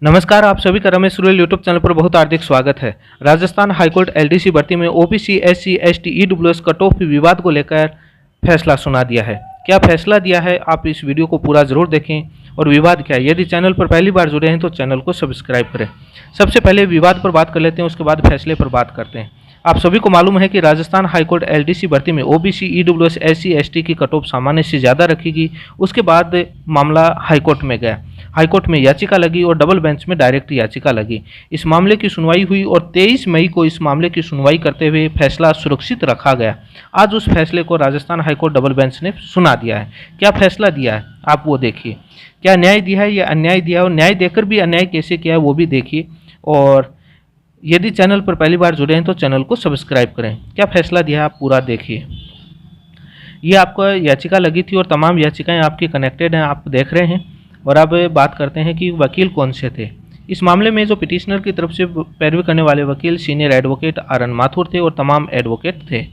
नमस्कार, आप सभी का रमेश रूरल यूट्यूब चैनल पर बहुत हार्दिक स्वागत है। राजस्थान हाईकोर्ट एलडीसी भर्ती में OBC SC ST EWS cut off विवाद को लेकर फैसला सुना दिया है। क्या फैसला दिया है, आप इस वीडियो को पूरा जरूर देखें। और विवाद क्या है, यदि चैनल पर पहली बार जुड़े हैं तो चैनल को सब्सक्राइब करें। सबसे पहले विवाद पर बात कर लेते हैं, उसके बाद फैसले पर बात करते हैं। आप सभी को मालूम है कि राजस्थान हाईकोर्ट एलडीसी भर्ती में ओबीसी ईडब्ल्यूएस एससी एसटी की कट ऑफ सामान्य से ज़्यादा रखेगी। उसके बाद मामला हाईकोर्ट में गया, हाईकोर्ट में याचिका लगी और डबल बेंच में डायरेक्ट याचिका लगी। इस मामले की सुनवाई हुई और 23 मई को इस मामले की सुनवाई करते हुए फैसला सुरक्षित रखा गया। आज उस फैसले को राजस्थान हाईकोर्ट डबल बेंच ने सुना दिया है। क्या फैसला दिया है आप वो देखिए। क्या न्याय दिया है या अन्याय दिया है, और न्याय देकर भी अन्याय कैसे किया है वो भी देखिए। और यदि चैनल पर पहली बार जुड़े हैं तो चैनल को सब्सक्राइब करें। क्या फैसला दिया है आप पूरा देखिए। ये आपको याचिका लगी थी और तमाम याचिकाएं आपकी कनेक्टेड हैं, आप देख रहे हैं। और अब बात करते हैं कि वकील कौन से थे। इस मामले में जो पिटिशनर की तरफ से पैरवी करने वाले वकील सीनियर एडवोकेट आर.एन. माथुर थे और तमाम एडवोकेट थे।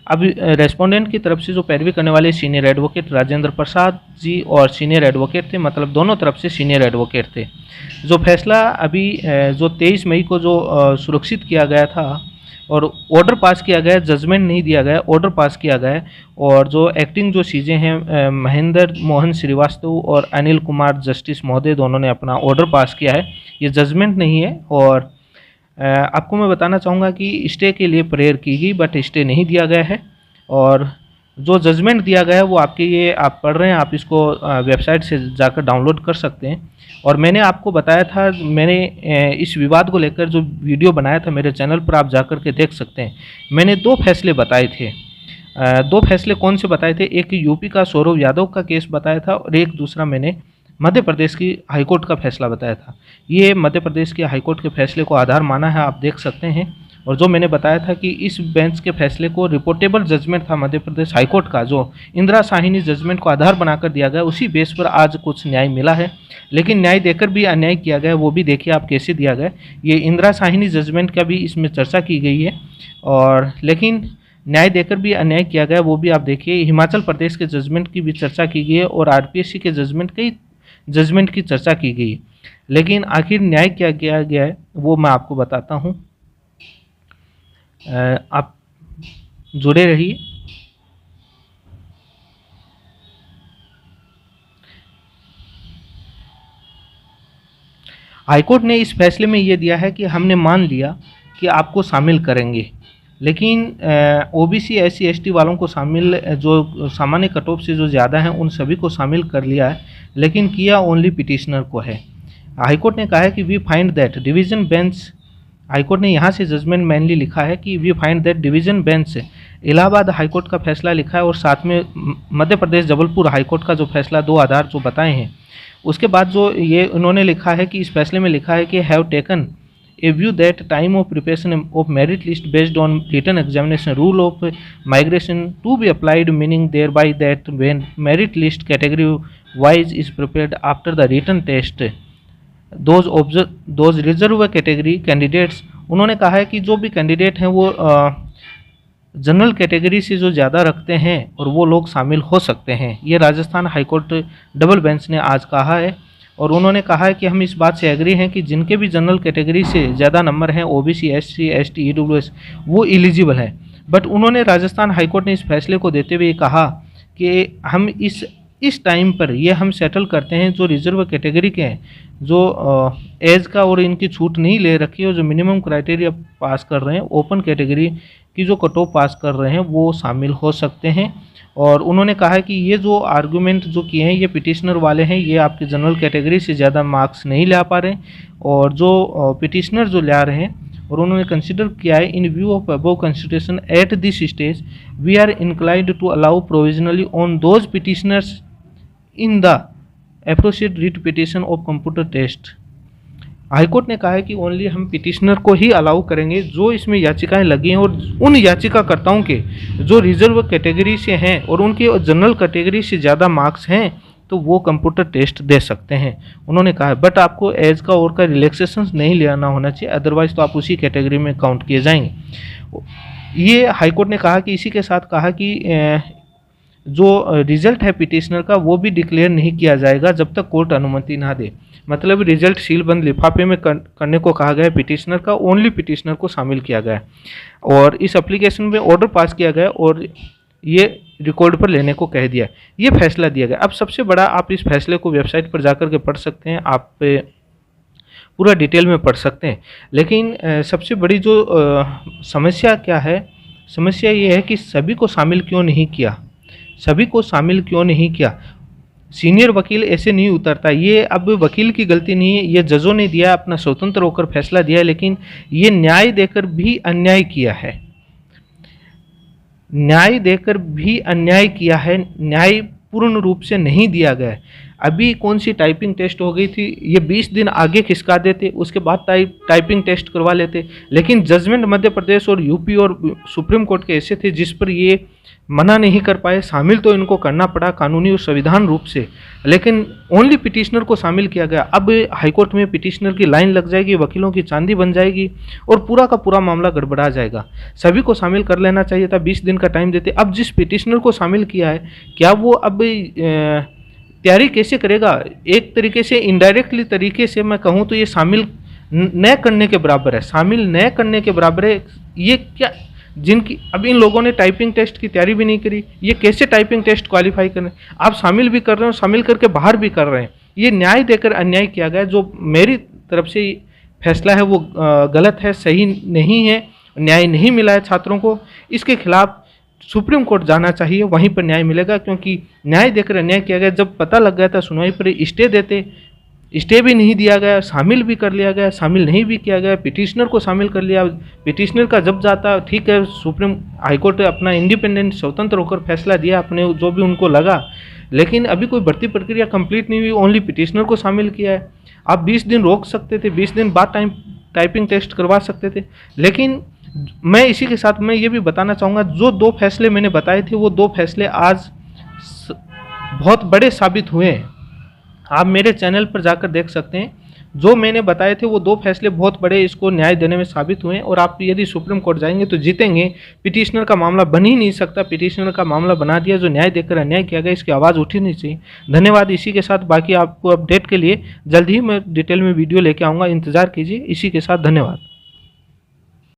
अब रेस्पोंडेंट की तरफ से जो पैरवी करने वाले सीनियर एडवोकेट राजेंद्र प्रसाद जी और सीनियर एडवोकेट थे, मतलब दोनों तरफ से सीनियर एडवोकेट थे। जो फैसला अभी जो 23 मई को जो सुरक्षित किया गया था और ऑर्डर पास किया गया, जजमेंट नहीं दिया गया, ऑर्डर पास किया गया। और जो एक्टिंग जो चीज़ें हैं, महेंद्र मोहन श्रीवास्तव और अनिल कुमार जस्टिस महोदय दोनों ने अपना ऑर्डर पास किया है, ये जजमेंट नहीं है। और आपको मैं बताना चाहूँगा कि स्टे के लिए प्रेयर की गई, बट स्टे नहीं दिया गया है। और जो जजमेंट दिया गया है वो आपके ये आप पढ़ रहे हैं, आप इसको वेबसाइट से जाकर डाउनलोड कर सकते हैं। और मैंने आपको बताया था, मैंने इस विवाद को लेकर जो वीडियो बनाया था मेरे चैनल पर, आप जाकर के देख सकते हैं। मैंने 2 फैसले बताए थे। 2 फैसले कौन से बताए थे, एक यूपी का सौरभ यादव का केस बताया था और एक दूसरा मैंने मध्य प्रदेश की हाईकोर्ट का फैसला बताया था। ये मध्य प्रदेश के हाईकोर्ट के फैसले को आधार माना है, आप देख सकते हैं। और जो मैंने बताया था कि इस बेंच के फैसले को रिपोर्टेबल जजमेंट था मध्य प्रदेश हाईकोर्ट का, जो इंदिरा साहिनी जजमेंट को आधार बनाकर दिया गया, उसी बेस पर आज कुछ न्याय मिला है। लेकिन न्याय देकर भी अन्याय किया गया, वो भी देखिए आप कैसे दिया गया। ये इंदिरा साहिनी जजमेंट का भी इसमें चर्चा की गई है, और लेकिन न्याय देकर भी अन्याय किया गया वो भी आप देखिए। हिमाचल प्रदेश के जजमेंट की भी चर्चा की गई है और आरपीएससी के जजमेंट, कई जजमेंट की चर्चा की गई। लेकिन आखिर न्याय क्या किया गया है वो मैं आपको बताता हूँ। आप जुड़े रहिए। हाईकोर्ट ने इस फैसले में ये दिया है कि हमने मान लिया कि आपको शामिल करेंगे, लेकिन ओबीसी एससी एसटी वालों को शामिल, जो सामान्य कट ऑफ से जो ज़्यादा हैं उन सभी को शामिल कर लिया है, लेकिन किया ओनली पिटिशनर को है। हाईकोर्ट ने कहा है कि we find that division bench, high court ने यहाँ से जजमेंट मेनली लिखा है कि we find that division bench Allahabad high court का फैसला लिखा है, और साथ में मध्य प्रदेश जबलपुर हाईकोर्ट का जो फैसला, 2 आधार जो बताए हैं। उसके बाद जो ये उन्होंने लिखा है कि इस फैसले में लिखा है कि have taken a view that time of preparation of merit list based on written examination rule of migration to be applied, meaning thereby that when merit list category wise is prepared after the written test those reserve category candidates. उन्होंने कहा है कि जो भी candidate हैं वो general category से जो ज़्यादा रखते हैं और वो लोग शामिल हो सकते हैं। ये राजस्थान हाईकोर्ट डबल बेंच ने आज कहा है। और उन्होंने कहा है कि हम इस बात से एग्री हैं कि जिनके भी जनरल कैटेगरी से ज़्यादा नंबर हैं, ओबीसी एससी एसटी ईडब्ल्यूएस, वो एलिजिबल है। बट उन्होंने, राजस्थान हाईकोर्ट ने इस फैसले को देते हुए कहा कि हम इस टाइम पर ये हम सेटल करते हैं जो रिजर्व कैटेगरी के हैं, जो एज का और इनकी छूट नहीं ले रखी है, और जो मिनिमम क्राइटेरिया पास कर रहे हैं, ओपन कैटेगरी की जो कट ऑफ पास कर रहे हैं वो शामिल हो सकते हैं। और उन्होंने कहा है कि ये जो आर्गूमेंट जो किए हैं ये पिटिशनर वाले हैं, ये आपके जनरल कैटेगरी से ज़्यादा मार्क्स नहीं ला पा रहे, और जो पिटिशनर जो ला रहे हैं, और उन्होंने कंसिडर किया है in view of above consideration at this stage we are inclined to allow provisionally on those petitioners in the appropriate writ petition of computer test. High court ने कहा है कि ओनली हम पिटिशनर को ही अलाउ करेंगे जो इसमें याचिकाएं लगी हैं, और उन याचिकाकर्ताओं के जो रिजर्व कैटेगरी से हैं और उनके जनरल कैटेगरी से ज़्यादा मार्क्स हैं तो वो कंप्यूटर टेस्ट दे सकते हैं। उन्होंने कहा है बट आपको एज का और का रिलैक्सेशन नहीं लेना होना चाहिए, अदरवाइज तो आप उसी कैटेगरी में काउंट किए जाएंगे। ये हाईकोर्ट ने कहा कि इसी के साथ कहा कि जो रिजल्ट है पिटिशनर का वो भी डिक्लेयर नहीं किया जाएगा जब तक कोर्ट अनुमति ना दे। मतलब रिजल्ट सीलबंद लिफाफे में करने को कहा गया है पिटिशनर का, ओनली पिटिशनर को शामिल किया गया है और इस एप्लीकेशन में ऑर्डर पास किया गया और ये रिकॉर्ड पर लेने को कह दिया, ये फैसला दिया गया। अब सबसे बड़ा, आप इस फैसले को वेबसाइट पर जाकर के पढ़ सकते हैं, आप पूरा डिटेल में पढ़ सकते हैं। लेकिन सबसे बड़ी जो समस्या क्या है, समस्या ये है कि सभी को शामिल क्यों नहीं किया, सभी को शामिल क्यों नहीं किया। सीनियर वकील ऐसे नहीं उतरता, ये अब वकील की गलती नहीं है, ये जजों ने दिया, अपना स्वतंत्र होकर फैसला दिया, लेकिन ये न्याय देकर भी अन्याय किया है, न्याय देकर भी अन्याय किया है, न्याय पूर्ण रूप से नहीं दिया गया है। अभी कौन सी टाइपिंग टेस्ट हो गई थी, ये 20 दिन आगे खिसका देते, उसके बाद टाइपिंग टेस्ट करवा लेते, लेकिन जजमेंट मध्य प्रदेश और यूपी और सुप्रीम कोर्ट के ऐसे थे जिस पर ये मना नहीं कर पाए, शामिल तो इनको करना पड़ा कानूनी और संविधान रूप से, लेकिन ओनली पिटिशनर को शामिल किया गया। अब हाईकोर्ट में पिटिशनर की लाइन लग जाएगी, वकीलों की चांदी बन जाएगी और पूरा का पूरा मामला गड़बड़ा जाएगा। सभी को शामिल कर लेना चाहिए था, 20 दिन का टाइम देते। अब जिस पिटिशनर को शामिल किया है, क्या वो अब तैयारी कैसे करेगा? एक तरीके से इनडायरेक्टली तरीके से मैं कहूँ तो ये शामिल न करने के बराबर है, शामिल न करने के बराबर है। ये क्या, जिनकी अब इन लोगों ने टाइपिंग टेस्ट की तैयारी भी नहीं करी, ये कैसे टाइपिंग टेस्ट क्वालिफाई करें? आप शामिल भी कर रहे हो, शामिल करके बाहर भी कर रहे हैं। ये न्याय देकर अन्याय किया गया। जो मेरी तरफ से फैसला है वो गलत है, सही नहीं है, न्याय नहीं मिला है छात्रों को। इसके खिलाफ सुप्रीम कोर्ट जाना चाहिए, वहीं पर न्याय मिलेगा, क्योंकि न्याय देकर अन्याय किया गया। जब पता लग गया था सुनवाई पर स्टे देते, स्टे भी नहीं दिया गया, शामिल भी कर लिया गया, शामिल नहीं भी किया गया, पिटिशनर को शामिल कर लिया। पिटिशनर का जब जाता, ठीक है, सुप्रीम हाईकोर्ट अपना इंडिपेंडेंट स्वतंत्र होकर फैसला दिया, अपने जो भी उनको लगा, लेकिन अभी कोई भर्ती प्रक्रिया कंप्लीट नहीं हुई, ओनली पिटिशनर को शामिल किया है। आप 20 दिन रोक सकते थे, 20 दिन बाद टाइपिंग टेस्ट करवा सकते थे। लेकिन मैं इसी के साथ मैं ये भी बताना चाहूँगा, जो 2 फैसले मैंने बताए थे वो 2 फैसले आज बहुत बड़े साबित हुए हैं। आप मेरे चैनल पर जाकर देख सकते हैं, जो मैंने बताए थे वो 2 फैसले बहुत बड़े इसको न्याय देने में साबित हुए हैं। और आप यदि सुप्रीम कोर्ट जाएंगे तो जीतेंगे। पिटिशनर का मामला बन ही नहीं सकता, पिटिशनर का मामला बना दिया। जो न्याय देकर अन्याय किया गया, इसकी आवाज़ उठी नहीं चाहिए। धन्यवाद। इसी के साथ बाकी आपको अपडेट के लिए जल्द ही मैं डिटेल में वीडियो लेके आऊँगा, इंतजार कीजिए। इसी के साथ धन्यवाद।